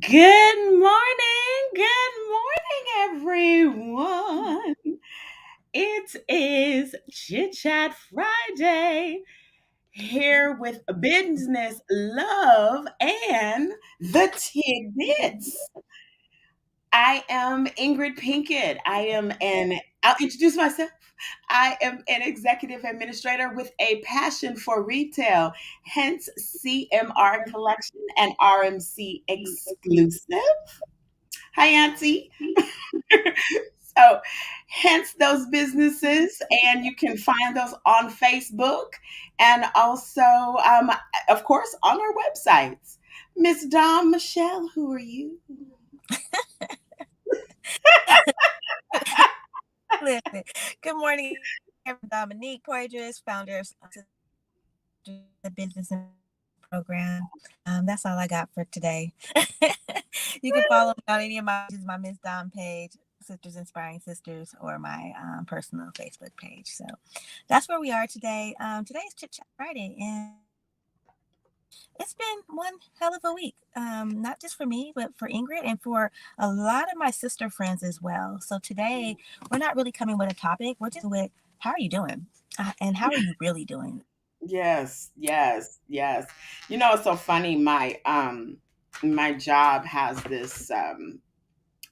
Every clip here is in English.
Good morning, everyone. It is Chit Chat Friday here with business, love, and the tidbits. I am Ingrid Pinkett. I'll introduce myself. I am an executive administrator with a passion for retail, hence CMR Collection and RMC Exclusive. Hi, Auntie. So, hence those businesses, and you can find those on Facebook and also, of course, on our websites. Miss Dom Michelle, who are you? Listen, good morning, Dominique Poydras, founder of the Business and Program. That's all I got for today. You can follow me on any of my Miss Dom page, Sisters Inspiring Sisters, or my personal Facebook page. So that's where we are today. Today is Chit Chat Friday, and it's been one hell of a week. Not just for me, but for Ingrid and for a lot of my sister friends as well. So today, we're not really coming with a topic. We're just with how are you doing? And how are you really doing? Yes, yes, yes. You know, it's so funny. My job has this.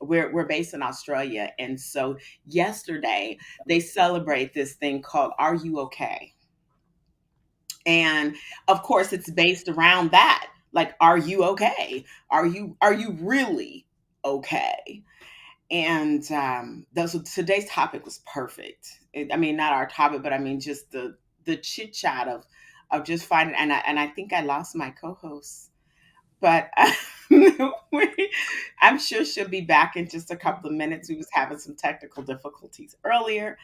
We're based in Australia, and so yesterday they celebrate this thing called "Are You Okay?" And of course, it's based around that. Like, are you okay? Are you really okay? And so today's topic was perfect. I mean, not our topic, but I mean just the chit chat of just finding. And I think I lost my co-host, but I'm sure she'll be back in just a couple of minutes. We was having some technical difficulties earlier.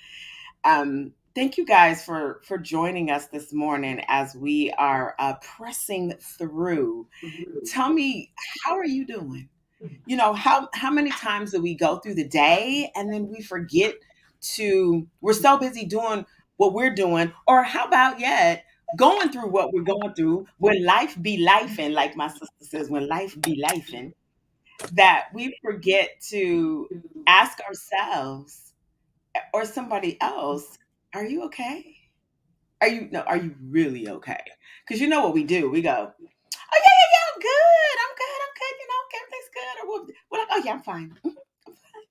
Thank you guys for joining us this morning as we are pressing through. Tell me, how are you doing? You know, how many times do we go through the day and then we forget to we're so busy doing what we're doing, or how about yet going through what we're going through when life be lifing, like my sister says, when life be lifing, that we forget to ask ourselves or somebody else, are you okay? Are you really okay? Because you know what we do. We go, oh yeah, yeah, yeah, I'm good, you know, everything's good. Or we're like, oh yeah, I'm fine. Mhm, I'm fine.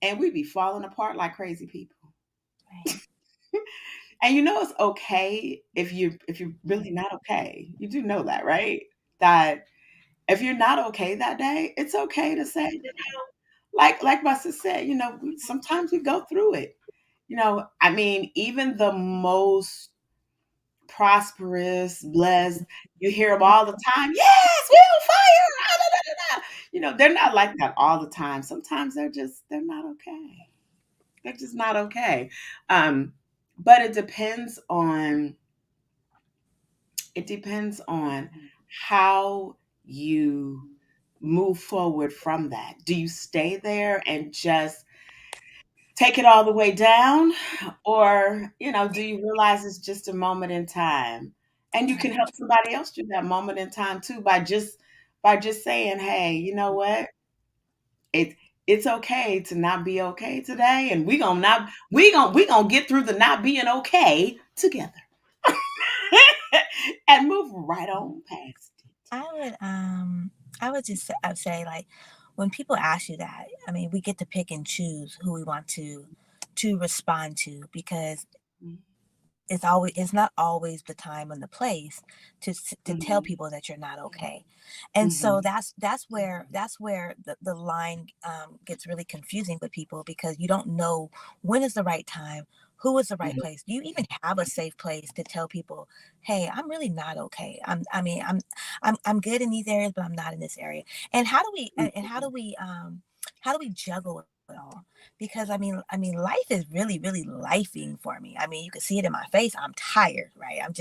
And we be falling apart like crazy people. Right. And you know it's okay if you're really not okay. You do know that, right? That if you're not okay that day, it's okay to say, like my sister said, you know, sometimes we go through it. You know, I mean, even the most prosperous, blessed. You hear them all the time. Yes, we're on fire. Ah, da, da, da, da." You know, they're not like that all the time. Sometimes they're not okay. They're just not okay. Um, but it depends on how you move forward from that. Do you stay there and just take it all the way down, or do you realize it's just a moment in time, and you can Right. help somebody else through that moment in time too by just saying, hey, you know what, it it's okay to not be okay today, and we gonna get through the not being okay together. And move right on past it. I would I'd say like when people ask you that, I mean, we get to pick and choose who we want to respond to because it's not always the time and the place to tell Mhm, people that you're not okay. And so mhm, that's where the line gets really confusing with people because you don't know when is the right time, who is the right mhm, place. Do you even have a safe place to tell people, hey, I'm really not okay? I'm good in these areas, but I'm not in this area. And how do we mhm, and how do we juggle it all? Because I mean life is really really lifing for me. I mean, you can see it in my face. I'm tired, right? I'm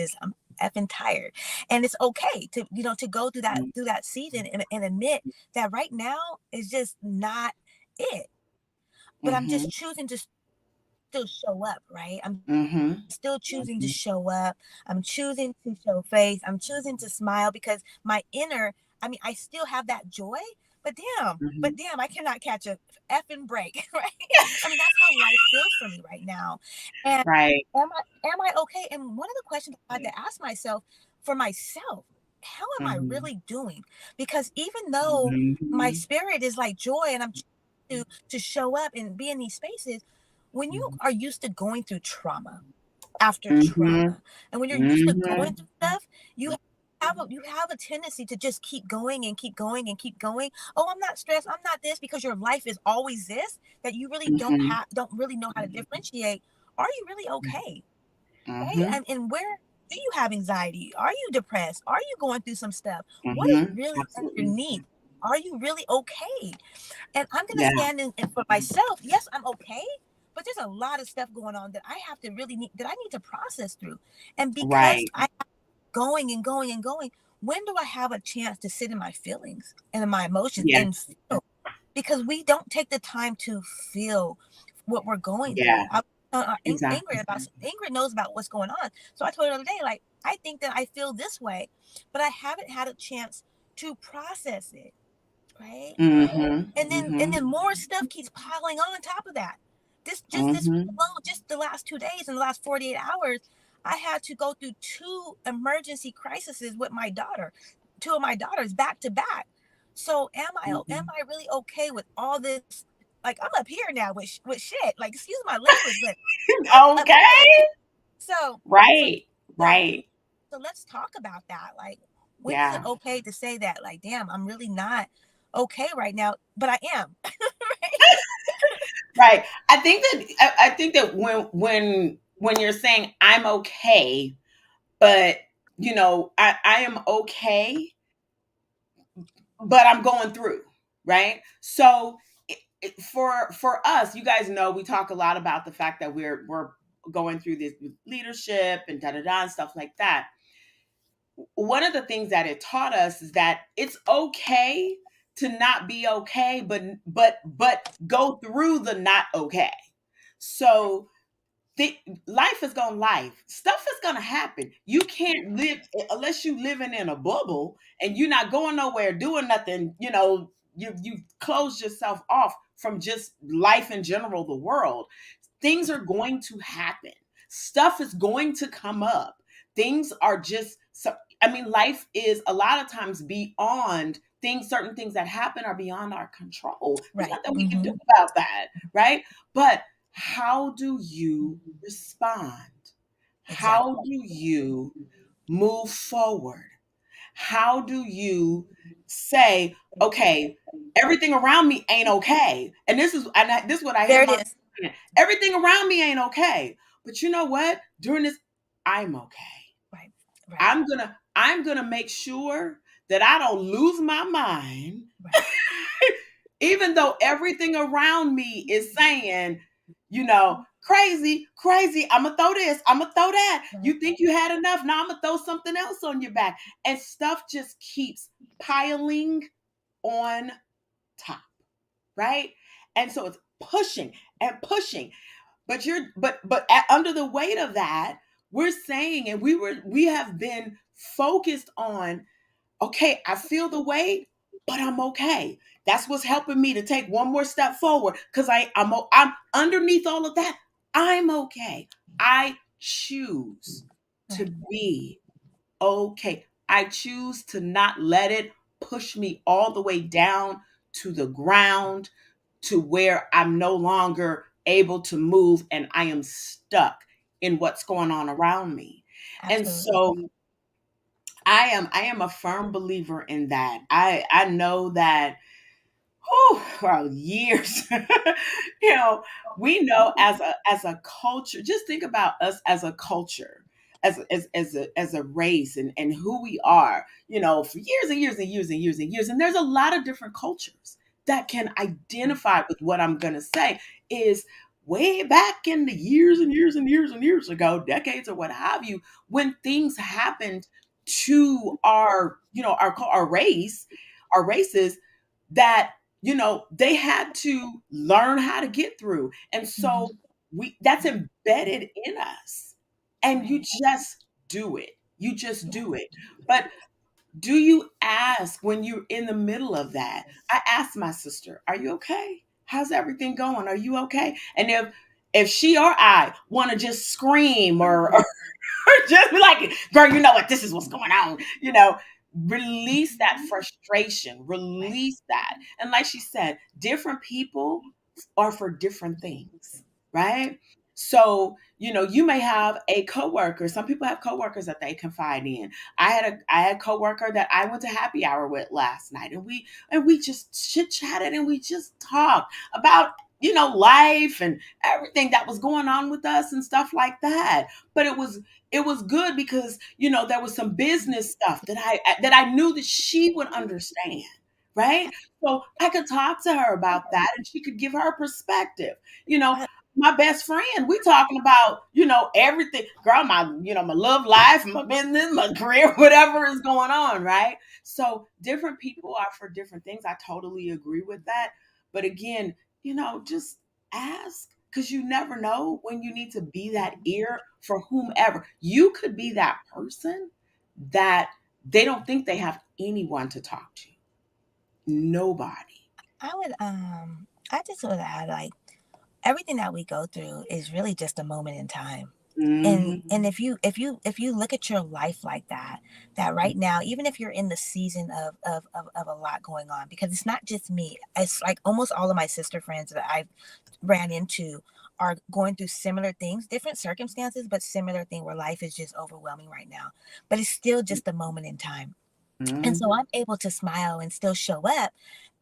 effing tired. And it's okay to to go through that season and admit that right now is just not it. But I'm mhm, just choosing to still show up, right? I'm mhm, still choosing to mhm, show up. I'm choosing to show face. I'm choosing to smile because my inner, I mean, I still have that joy, but Mhm. damn, I cannot catch a effing break, right? I mean, that's how life feels for me right now. And Right. am I okay? And one of the questions I had to ask myself for myself, how am I Mhm. really doing? Because even though my Mhm. spirit is like joy and I'm to show up and be in these spaces, when you Mhm. are used to going through trauma after Mhm. trauma, and when you're used to going Mhm. through stuff, you have a tendency to just keep going and keep going and keep going. Oh, I'm not stressed, I'm not this, because your life is always this, that you really Mhm. don't really know how to differentiate. Are you really okay? Right? Mhm. And where do you have anxiety? Are you depressed? Are you going through some stuff? What is Mhm. really Absolutely. underneath? Are you really okay? And I'm gonna Yeah. stand in for myself. Yes, I'm okay, but there's a lot of stuff going on that I have to really need to process through. And because Right. I going and going and going, when do I have a chance to sit in my feelings and in my emotions Yeah. and feel? Because we don't take the time to feel what we're going Yeah. through. Ingrid Exactly. Ingrid knows about what's going on. So I told her the other day, like, I think that I feel this way, but I haven't had a chance to process it, right? Mhm. And then Mhm. more stuff keeps piling on top of that. This week Mhm. alone, just the last 2 days and the last 48 hours, I had to go through two emergency crises with my daughter, two of my daughters back to back. So am Mhm. I really okay with all this? Like, I'm up here now with shit. Like, excuse my language, but I'm Okay. upset. So so Right. so Right. so let's talk about that. Like, when is it Yeah. okay to say that? Like, damn, I'm really not okay right now, but I am. Right. I think that when you're saying I'm okay, but I am okay, but I'm going through, right? So for us, you guys know we talk a lot about the fact that we're going through this with leadership and da da da and stuff like that. One of the things that it taught us is that it's okay to not be okay, but go through the not okay. So the, life is gonna life. Stuff is gonna happen. You can't live unless you living in a bubble and you're not going nowhere, doing nothing. You close yourself off from just life in general, the world. Things are going to happen. Stuff is going to come up. Things are just so. I mean, life is a lot of times beyond things. Certain things that happen are beyond our control. There's Right. nothing we can do Mm-hmm. about that, right? But how do you respond? How Exactly. do you move forward? How do you say, okay, everything around me ain't okay? And this is what I hear There it my is. saying, everything around me ain't okay. But you know what? During this, I'm okay. Right. Right. I'm gonna make sure that I don't lose my mind, Right. even though everything around me is saying, crazy, crazy. I'm gonna throw this. I'm gonna throw that. Right. You think you had enough? Now I'm gonna throw something else on your back, and stuff just keeps piling on top, right? And so it's pushing and pushing. Under the weight of that, we're saying, and we have been focused on, okay, I feel the weight, but I'm okay. That's what's helping me to take one more step forward because I'm underneath all of that. I'm okay. I choose to Right. be okay. I choose to not let it push me all the way down to the ground to where I'm no longer able to move and I am stuck in what's going on around me. And Absolutely. so I am a firm believer in that. I know that well, years. you know, we know as a culture, just think about us as a culture, as a race and who we are, for years and years and years and years and years. And there's a lot of different cultures that can identify with what I'm gonna say is way back in the years and years and years and years ago, decades or what have you, when things happened to our race, our races, that they had to learn how to get through. And so Mm-hmm. we that's embedded in us. And you Right. just do it. You just Yeah. do it. But Do you ask when you're in the middle of that? I asked my sister, "Are you okay? How's everything going? Are you okay?" And if she or I want to just scream or just be like, "Girl, you know what? This is what's going on." Release that frustration, release that. And like she said, different people are for different things, right? So, you may have a coworker. Some people have coworkers that they confide in. I had a coworker that I went to happy hour with last night, and we just chit chatted and we just talked about life and everything that was going on with us and stuff like that. But it was good because there was some business stuff that I knew that she would understand, right? So I could talk to her about that and she could give her perspective. You know, I, my best friend, we talking about, everything, girl, my love life, my business, my career, whatever is going on, right? So different people are for different things. I totally agree with that. But again, just ask because you never know when you need to be that ear for whomever. You could be that person that they don't think they have anyone to talk to. Nobody. I would I just would add, like, everything that we go through is really just a moment in time. And Hmm. if you look at your life like that right now, even if you're in the season of a lot going on, because it's not just me, it's like almost all of my sister friends that I've ran into are going through similar things, different circumstances, but similar thing where life is just overwhelming right now. But it's still just a moment in time. And so Hmm. I'm able to smile and still show up,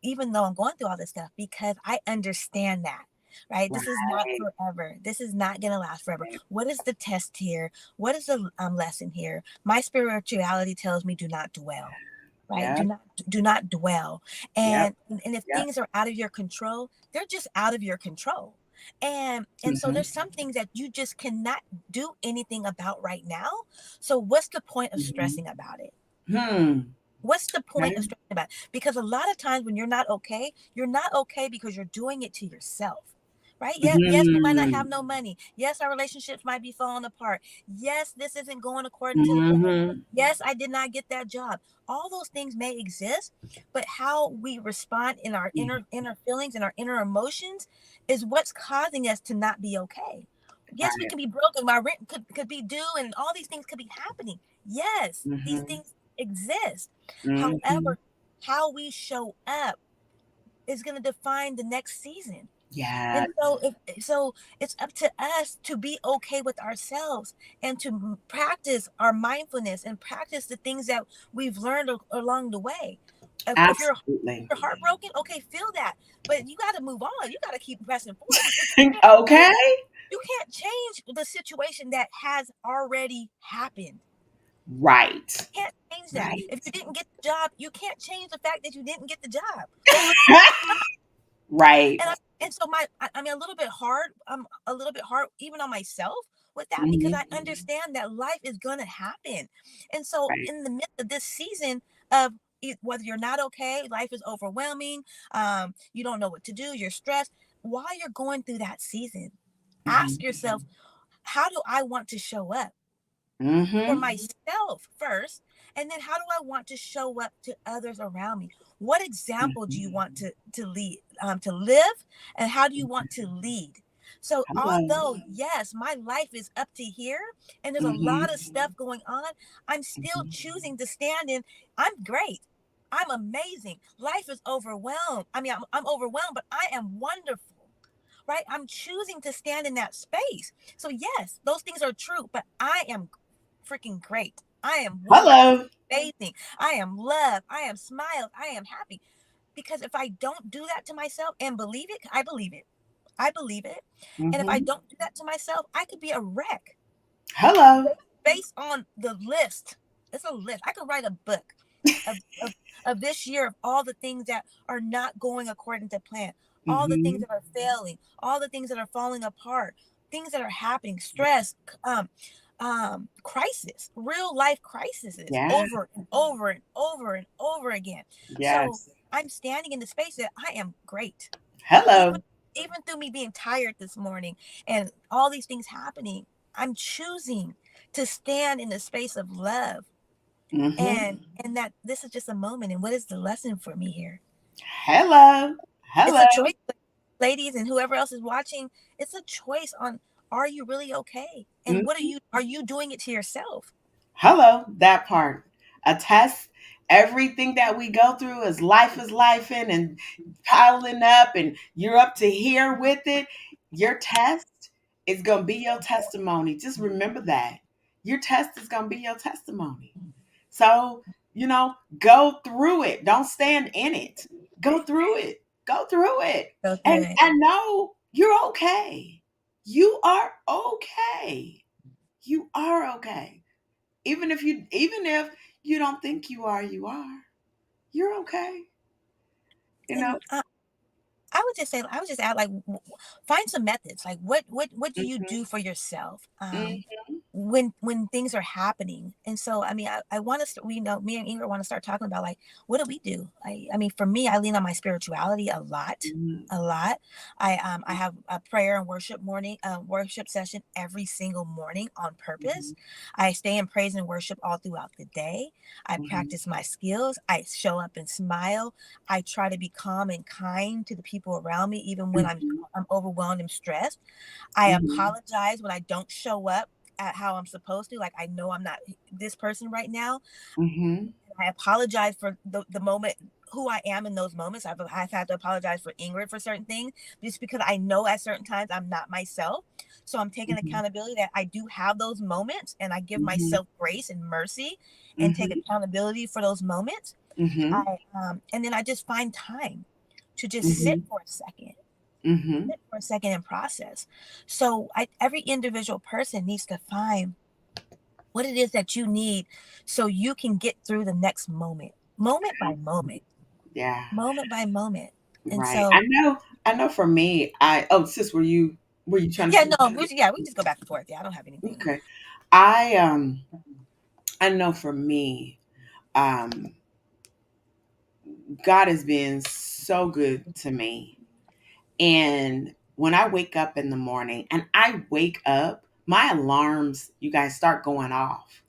even though I'm going through all this stuff, because I understand that. Right. This is not Right. forever. This is not going to last forever. What is the test here? What is the lesson here? My spirituality tells me do not dwell. Right. Yeah. Do not dwell. Yep. And if Yep. things are out of your control, they're just out of your control. And so Hmm. there's some things that you just cannot do anything about right now. So what's the point of Hmm. stressing about it? Hmm. What's the point of Okay. stressing about it? Because a lot of times when you're not okay because you're doing it to yourself. Right? Yeah, yes, we might not have Hmm. no money. Yes, our relationships might be falling apart. Yes, this isn't going according to the plan. Hmm. Yes, I did not get that job. All those things may exist, but how we respond in our inner feelings and our inner emotions is what's causing us to not be okay. Yes, we Right. can be broken. My rent could be due and all these things could be happening. Yes, these Hmm. things exist. Hmm. However, how we show up is going to define the next season. Yeah. And so it's up to us to be okay with ourselves and to practice our mindfulness and practice the things that we've learned along the way. If Absolutely. you're heartbroken, okay, feel that, but you got to move on. You got to keep pressing forward because Okay. you can't change the situation that has already happened. Right. Can't change that. Right. If you didn't get the job, you can't change the fact that you didn't get the job. Right. And and so I'm a little bit hard. I'm a little bit hard even on myself with that because I Hmm. understand that life is gonna happen. And so Right. in the midst of this season of whether you're not okay, life is overwhelming, you don't know what to do, you're stressed. While you're going through that season, ask Hmm. yourself, how do I want to show up? For Hmm. myself first, and then how do I want to show up to others around me? What example do you Hmm. want to lead, to live, and how do you want to lead? So Hello. although yes, my life is up to here and there's a Hmm. lot of stuff going on, I'm still choosing to stand in. I'm great, I'm amazing, life is overwhelmed. I mean, I'm overwhelmed, but I am wonderful. Right, I'm choosing to stand in that space. So yes, those things are true, but I am freaking great. I am wonderful, Hello. amazing. I am loved. I am smiled. I am happy. Because if I don't do that to myself and believe it, I believe it. I believe it. And if I Hmm. don't do that to myself, I could be a wreck Hello. based on the list. It's a list. I could write a book of, of, of this year of all the things that are not going according to plan, all the things Hmm. that are failing, all the things that are falling apart, things that are happening, stress, crisis, real life crises Yeah. over and over and over and over again. So Yes. I'm standing in the space that I am great. Even Hello. even through me being tired this morning and all these things happening, I'm choosing to stand in the space of love Mm-hmm. And that this is just a moment. And what is the lesson for me here? Hello. It's Hello. a choice, ladies, and whoever else is watching. It's a choice on, are you really okay? And what Mhm. are you doing it to yourself? Hello. That part. A test. Everything that we go through is life in and piling up, and you're up to here with it. Your test is going to be your testimony. Just remember that. Your test is going to be your testimony. So, go through it. Don't stand in it. Go through it. Go through it. Go through And it. and know you're okay. You are okay. You are okay. Even if you don't think you are, you are. You're okay. You know. And I would just say, I would just add, like, find some methods. Like, what do you Mhm. do for yourself, Mhm. when things are happening? And so, I mean, I want us to, we know, me and Ingrid want to start talking about, like, what do we do? I mean, for me, I lean on my spirituality a lot. Mhm. A lot. I have a prayer and worship session every single morning on purpose. Mhm. I stay in praise and worship all throughout the day. I Mhm. practice my skills. I show up and smile. I try to be calm and kind to the people around me, even when Mhm. I'm overwhelmed and stressed. I Mhm. apologize when I don't show up at how I'm supposed to. Like, I know I'm not this person right now. Mhm. I apologize for the moment, who I am in those moments. I've had to apologize for Ingrid for certain things, just because I know at certain times I'm not myself. So I'm taking Mhm. accountability that I do have those moments, and I give Mhm. myself grace and mercy and take Mhm. accountability for those moments. Mhm. And then I just find time to just Mhm. Mhm. sit for a second and process. So every individual person needs to find what it is that you need, so you can get through the next moment, moment by moment, Yeah. moment by moment. And Right. so, I know for me, sis, were you trying to yeah, say no, something? we just go back and forth. Yeah, I don't have anything. Okay. I um I know for me, um God has been so good to me. And when I wake up in the morning, and I wake up, my alarms, you guys, start going off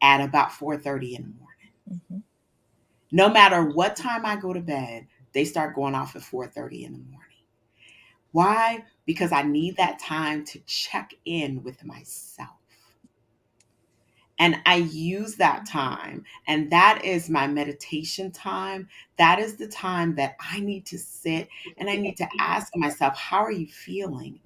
at about 4:30 in the morning. Hmm. No matter what time I go to bed, they start going off at 4:30 in the morning. Why? Because I need that time to check in with myself. And I use that time, and that is my meditation time. That is the time that I need to sit and I need to ask myself, how are you feeling?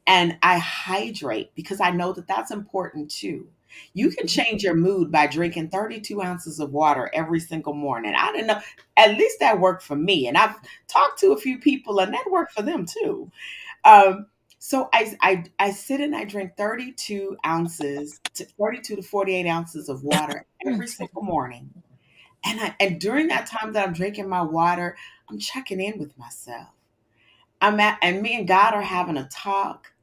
And I hydrate because I know that that's important too. You can change your mood by drinking 32 ounces of water every single morning. I don't know. At least that worked for me. And I've talked to a few people and that worked for them too. Um, so I sit and I drink 32 to 48 ounces of water every Excuse single me. morning. And during that time that I'm drinking my water, I'm checking in with myself. And me and God are having a talk.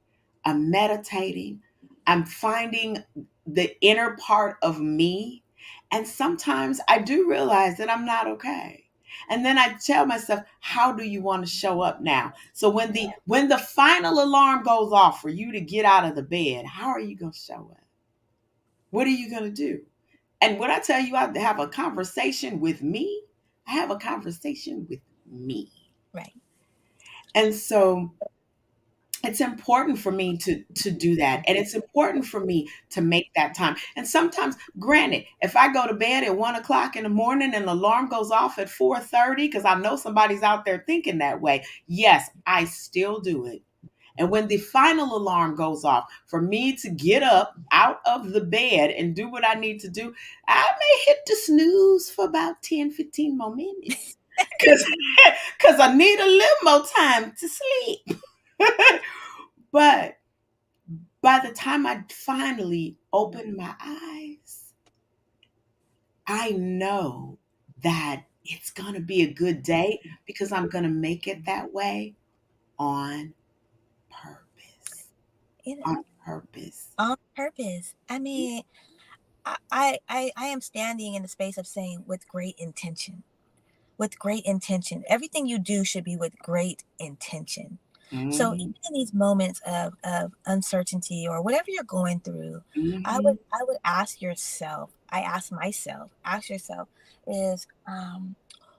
I'm meditating. I'm finding the inner part of me. And sometimes I do realize that I'm not okay. And then I tell myself, how do you want to show up now? So when the final alarm goes off for you to get out of the bed, how are you going to show up? What are you going to do? And when I tell you I have a conversation with me, I have a conversation with me. Right. And so it's important for me to do that, and it's important for me to make that time. And sometimes, granted, if I go to bed at 1 o'clock in the morning and the alarm goes off at 4:30 because I know somebody's out there thinking that way, yes, I still do it. And when the final alarm goes off, for me to get up out of the bed and do what I need to do, I may hit the snooze for about 10, 15 more minutes because I need a little more time to sleep. But by the time I finally open my eyes, I know that it's going to be a good day because I'm going to make it that way on purpose. It, On purpose. on purpose. I mean, I am standing in the space of saying, with great intention. With great intention. Everything you do should be with great intention. So Mhm. even in these moments of uncertainty or whatever you're going through, Mhm. I would ask yourself, I ask yourself is,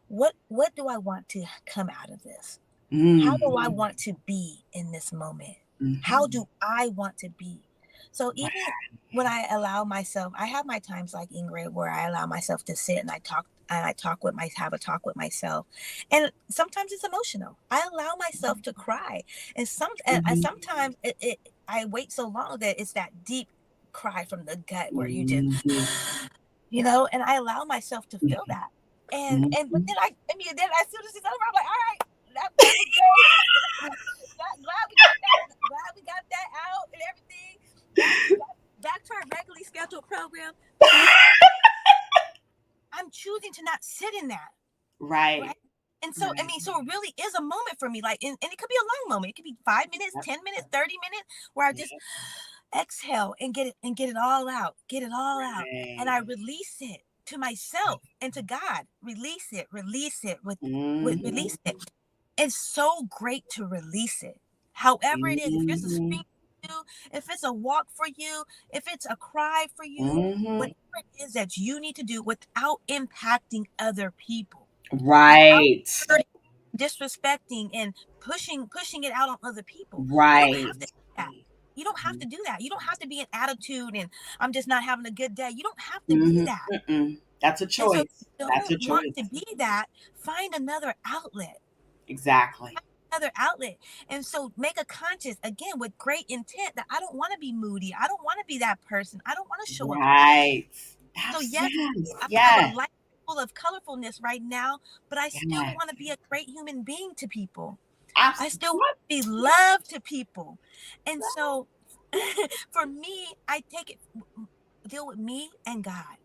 what do I want to come out of this? How do I want to be in this moment? How Mhm. do I want to be? So even when I allow myself, I have my times like Ingrid where I allow myself to sit and I talk with my have a talk with myself. And sometimes it's emotional. I allow myself to cry. And Mhm. sometimes I wait so long that it's that deep cry from the gut where you just Mhm. and I allow myself to feel that. And but Mhm. then as soon as it's over, I'm like, all right, that was great. Glad we got that out and everything. Back to our regularly scheduled program. But I'm choosing to not sit in that, right? Right. And so, I Right. mean, so it really is a moment for me. Like, and it could be a long moment. It could be 5 minutes, Yep. 10 minutes, 30 minutes, where I just Yep. exhale and get it all out, get it all out, and I Right. release it to myself and to God. Release it with Mhm. release it. It's so great to release it. However it is, if it's a Mhm. scream for you, if it's a walk for you, if it's a cry for you, Mhm. whatever it is that you need to do without impacting other people, without Right. hurting, disrespecting and pushing it out on other people. You don't Right. have to do that. You don't have to do that. You don't have to be an attitude and I'm just not having a good day. You don't have to be Mhm. that. Mm-mm. That's a And so if choice. you That's a don't want to choice. be that, find another outlet. Exactly. Another outlet. And so make a conscious again with great intent that I don't want to be moody. I don't want to be that person. I don't want to show up crazy. Right. So yes, Yes. I have a Yes. life full of colorfulness right now, but I still Yes. want to be a great human being to people. I still want Absolutely. to be loved to people. And so for me, I take it deal with me and God.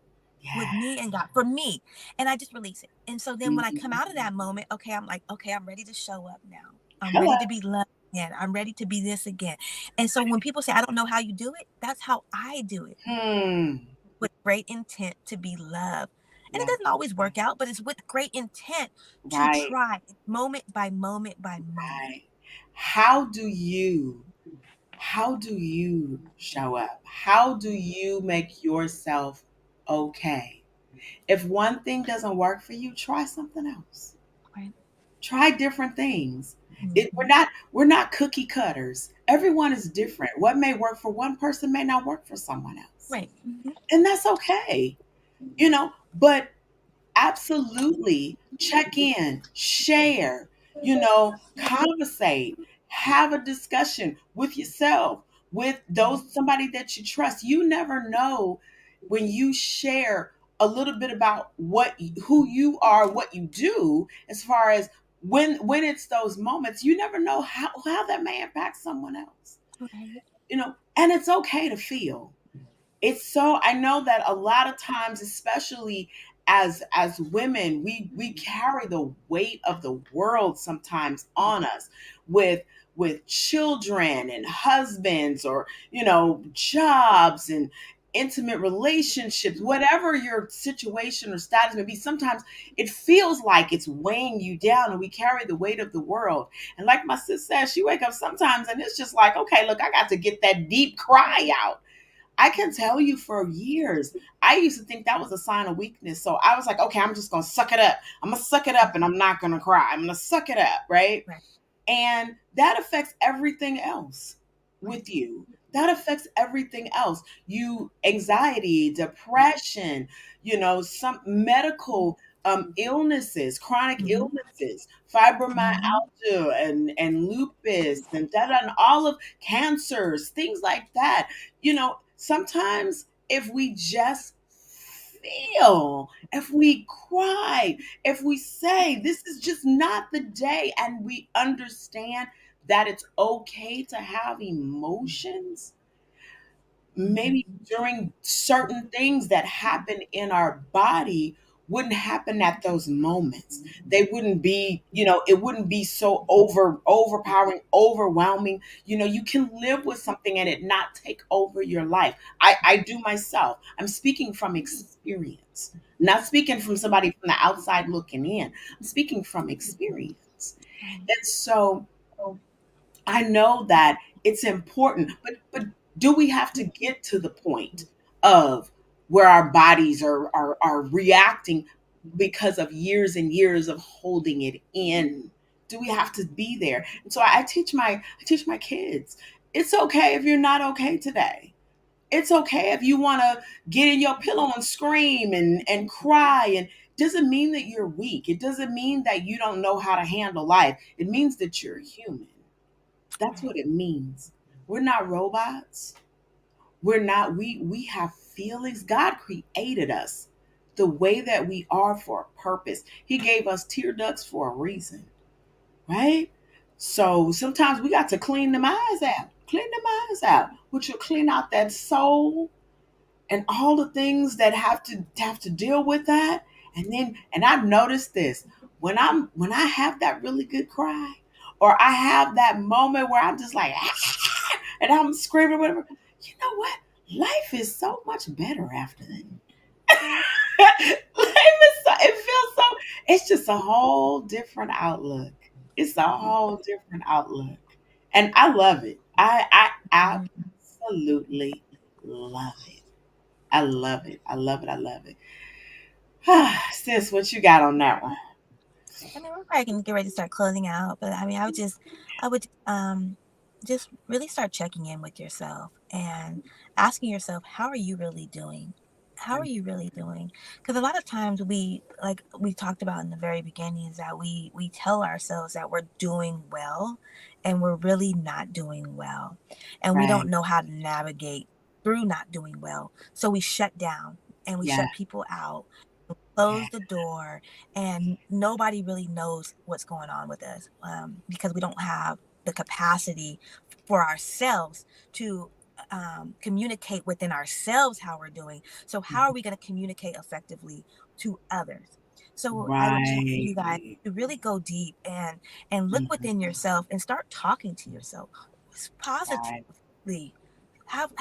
With Yeah. me and God for me. And I just release it. And so then when I come Mhm. out of that moment, okay, I'm like, okay, I'm ready to show up now. I'm Hello. ready to be loved again. I'm ready to be this again. And so when people say, I don't know how you do it, that's how I do it Hmm. with great intent to be loved. And it Yes. doesn't always work out, but it's with great intent to Right. try moment by moment by moment. Right. How do you how do you show up? How do you make yourself okay? If one thing doesn't work for you, try something else. Right. Try different things. Mhm. We're not cookie cutters. Everyone is different. What may work for one person may not work for someone else. Right. Mhm. And that's okay. But absolutely check in, share, conversate, have a discussion with yourself, with those somebody that you trust. You never know when you share a little bit about who you are, what you do, as far as when it's those moments, you never know how that may impact someone else. Right. And it's okay to feel. I know that a lot of times, especially as women, we carry the weight of the world sometimes on us with children and husbands, or jobs and intimate relationships, whatever your situation or status may be. Sometimes it feels like it's weighing you down, and we carry the weight of the world. And like my sister says, she wake up sometimes and it's just like, okay, look, I got to get that deep cry out. I can tell you, for years, I used to think that was a sign of weakness. So I was like, okay, I'm just going to suck it up. I'm going to suck it up and I'm not going to cry. I'm going to suck it up. Right. Right. And that affects everything else Right. with you. That affects everything else. Anxiety, depression, some medical illnesses, chronic Mhm. illnesses, Mhm. fibromyalgia and lupus and and all of cancers, things like that. Sometimes if we just feel, if we cry, if we say this is just not the day, and we understand that it's okay to have emotions, maybe Mhm. during certain things that happen in our body wouldn't happen at those moments. They wouldn't be, it wouldn't be so overpowering, overwhelming. You can live with something and it not take over your life. I do myself. I'm speaking from experience, not speaking from somebody from the outside looking in. I'm speaking from experience. Right. And so I know that it's important, but do we have to get to the point of where our bodies are reacting because of years and years of holding it in. Do we have to be there? And so I teach my kids, it's okay if you're not okay today. It's okay if you want to get in your pillow and scream and cry, and doesn't mean that you're weak. It doesn't mean that you don't know how to handle life. It means that you're human. That's Right. what it means. We're not robots. We're not, we have feelings. God created us the way that we are for a purpose. He gave us tear ducts for a reason, right? So sometimes we got to clean them eyes out. Clean them eyes out, which will clean out that soul and all the things that have to deal with that. And I've noticed this, when I have that really good cry, or I have that moment where I'm just like and I'm screaming, whatever, you know what, life is so much better after that. Life is so, it feels so, it's just a whole different outlook. It's a whole different outlook, and I love it. I Mhm. absolutely love it. I love it. I love it. I love it. Sis, what you got on that one? I mean, we're probably gonna get ready to start closing out, but I mean, I would just really start checking in with yourself and asking yourself, how are you really doing? How are you really doing? Because a lot of times like we talked about in the very beginning, is that we tell ourselves that we're doing well, and we're really not doing well, and we don't Right. know how to navigate through not doing well. So we shut down and we Yeah. shut people out, Yeah. close the door, and nobody really knows what's going on with us, because we don't have the capacity for ourselves to communicate within ourselves how we're doing. So how are we going to communicate effectively to others? So I would challenge Right. you guys to really go deep and look Mhm. within yourself and start talking to yourself Right. positively. Have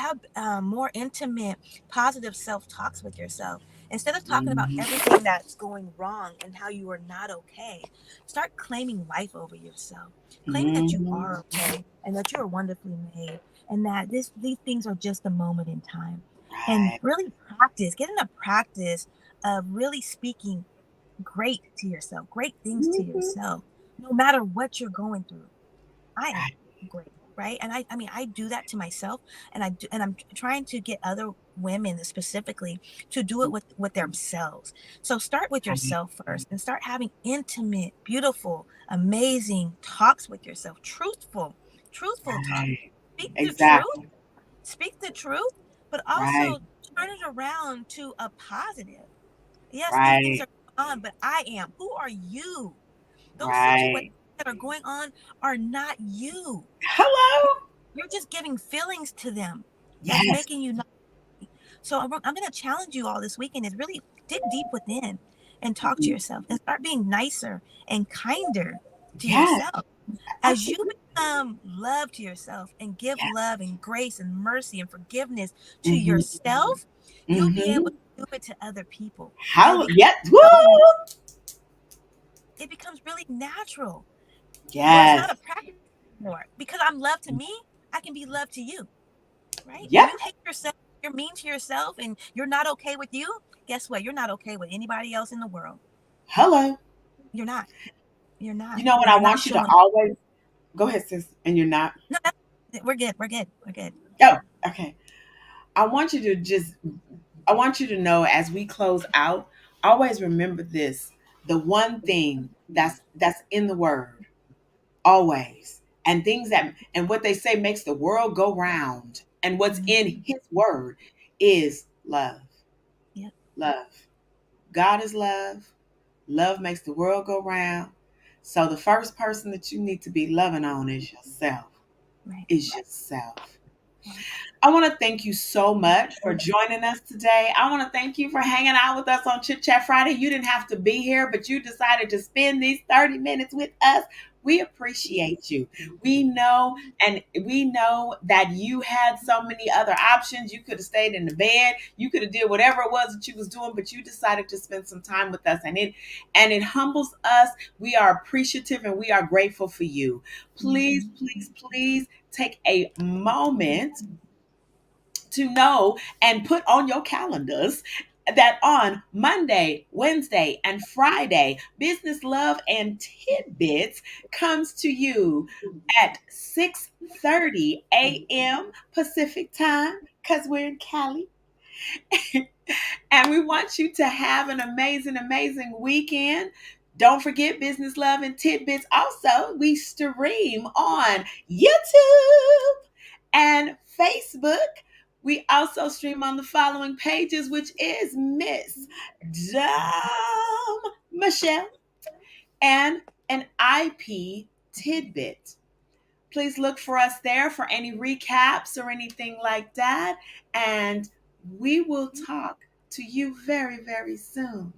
more intimate, positive self talks with yourself. Instead of talking about Mhm. everything that's going wrong and how you are not okay, start claiming life over yourself. Claiming that you Mhm. are okay and that you are wonderfully made, and that these things are just a moment in time. And Right. really get in a practice of really speaking great to yourself, great things to Mhm. yourself, no matter what you're going through. I am Right. great, right? And I mean, I do that to myself, and I'm trying to get other women specifically to do it with themselves. So start with Right. yourself first, and start having intimate, beautiful, amazing talks with yourself. Truthful talk. Right. Speak the truth. Exactly. Speak the truth, but Right. also turn it around to a positive. Yes, these things Right. are going on, but I am. Who are you? Those situations Right. that are going on are not you. Hello. You're just giving feelings to them that's Yes. making you not. So I'm going to challenge you all this weekend is really dig deep within and talk to Mhm. yourself and start being nicer and kinder to Yes. yourself. As you Absolutely. become love to yourself and give Yes. love and grace and mercy and forgiveness to Mhm. yourself, you'll be able Mhm. to do it to other people. And How? Yes. Woo. it becomes really natural. Well, it's Yes. not a practice anymore because I'm love to me. I can be love to you, right? When Yep. you hate yourself, you're mean to yourself, and you're not okay with you. Guess what? You're not okay with anybody else in the world. Hello. You're not. You're You not, know what and I you're not want you to showing. always go ahead, sis, and you're not. No, we're good. We're good. We're good. Oh, okay. I want you to just, I want you to know as we close out, always remember this. The one thing that's in the word, always. And things that, and what they say makes the world go round. And what's in Mhm. his word is love. Yep. Love. God is love. Love makes the world go round. So the first person that you need to be loving on is yourself. Right. Is yourself. Right. I want to thank you so much for joining us today. I want to thank you for hanging out with us on Chit Chat Friday. You didn't have to be here, but you decided to spend these 30 minutes with us. We appreciate you. We know, and we know that you had so many other options. You could have stayed in the bed. You could have did whatever it was that you was doing, but you decided to spend some time with us, and it humbles us. We are appreciative and we are grateful for you. Please, Mhm. please, please take a moment to know and put on your calendars that on Monday, Wednesday, and Friday, Business Love and Tidbits comes to you at 6:30 a.m. Pacific time because we're in Cali. And we want you to have an amazing, amazing weekend. Don't forget Business Love and Tidbits. Also, we stream on YouTube and Facebook. We also stream on the following pages, which is Miss Dom Michelle and an IP Tidbit. Please look for us there for any recaps or anything like that. And we will talk to you very, very soon.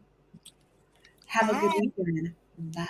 Have a good Bye. evening. Bye.